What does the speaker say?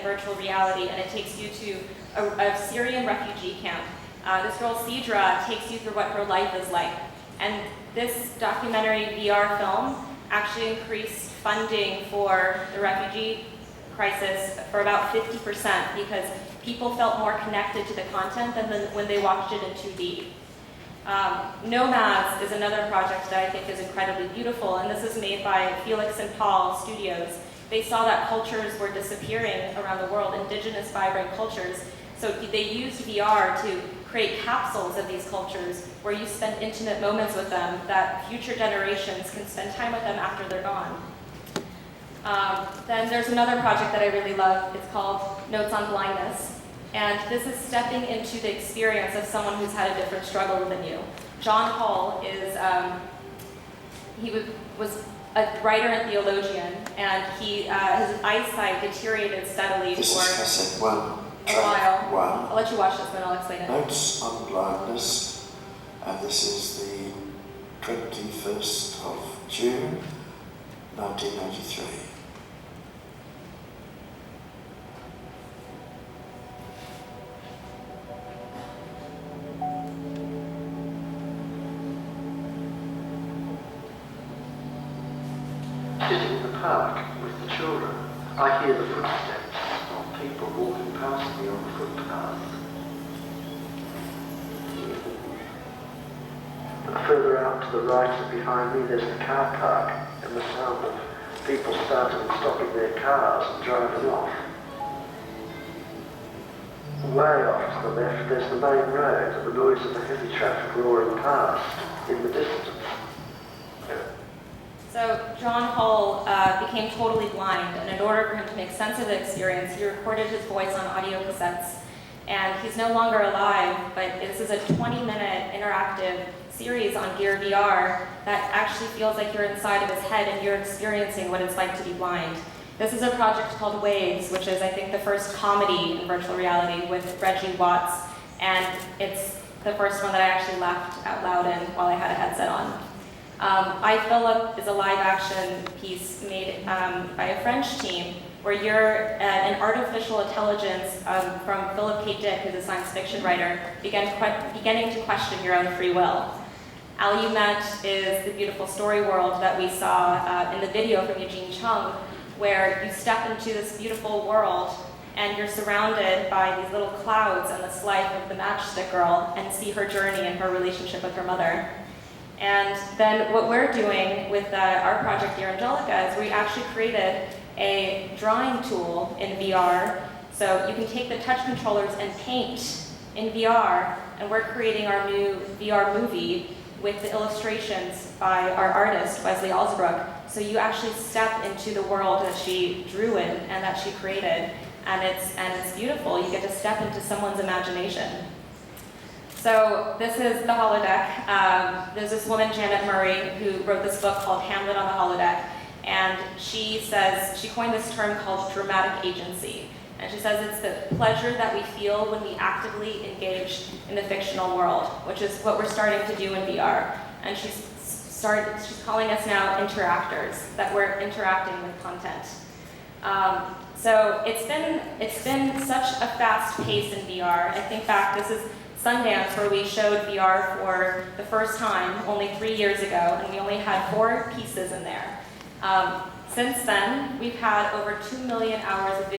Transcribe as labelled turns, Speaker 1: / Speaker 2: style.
Speaker 1: virtual reality, and it takes you to a Syrian refugee camp. This girl, Sidra, takes you through what her life is like. And this documentary VR film actually increased funding for the refugee crisis for about 50% because people felt more connected to the content than when they watched it in 2D. Nomads is another project that I think is incredibly beautiful, and this is made by Felix and Paul Studios. They saw that cultures were disappearing around the world, indigenous vibrant cultures, so they used VR to create capsules of these cultures where you spend intimate moments with them that future generations can spend time with them after they're gone. Then there's another project that I really love. It's called Notes on Blindness. And this is stepping into the experience of someone who's had a different struggle than you. John Hall is, he was a writer and theologian, and his eyesight deteriorated steadily
Speaker 2: This
Speaker 1: for
Speaker 2: is cassette one,
Speaker 1: a while.
Speaker 2: one.
Speaker 1: I'll let you watch this, then I'll explain it.
Speaker 2: Notes on Blindness, and this is the 21st of June, 1993.
Speaker 3: Sitting in the park with the children, I hear the footsteps of people walking past me on the footpath. Further out to the right and behind me there's the car park and the sound of people starting and stopping their cars and driving off. Way off to the left there's the main road and the noise of the heavy traffic roaring past in the distance.
Speaker 1: So John Hull became totally blind, and in order for him to make sense of the experience, he recorded his voice on audio cassettes. And he's no longer alive, but this is a 20-minute interactive series on Gear VR that actually feels like you're inside of his head and you're experiencing what it's like to be blind. This is a project called Waves, which is, I think, the first comedy in virtual reality with Reggie Watts, and it's the first one that I actually laughed out loud in while I had a headset on. I Philip is a live-action piece made by a French team where you're an artificial intelligence from Philip K. Dick, who's a science fiction writer, beginning to question your own free will. Alumet is the beautiful story world that we saw in the video from Eugene Chung, where you step into this beautiful world and you're surrounded by these little clouds and this life of the matchstick girl and see her journey and her relationship with her mother. And then what we're doing with our project Dear Angelica is we actually created a drawing tool in VR. So you can take the touch controllers and paint in VR, and we're creating our new VR movie with the illustrations by our artist, Wesley Alsbrook. So you actually step into the world that she drew in and that she created, and it's beautiful. You get to step into someone's imagination. So this is the holodeck. There's this woman, Janet Murray, who wrote this book called Hamlet on the Holodeck, and she says, she coined this term called dramatic agency. And she says it's the pleasure that we feel when we actively engage in the fictional world, which is what we're starting to do in VR. And she's calling us now interactors, that we're interacting with content. So it's been such a fast pace in VR. I think back, this is Sundance, where we showed VR for the first time only 3 years ago, and we only had 4 pieces in there. Since then, we've had over 2 million hours of video.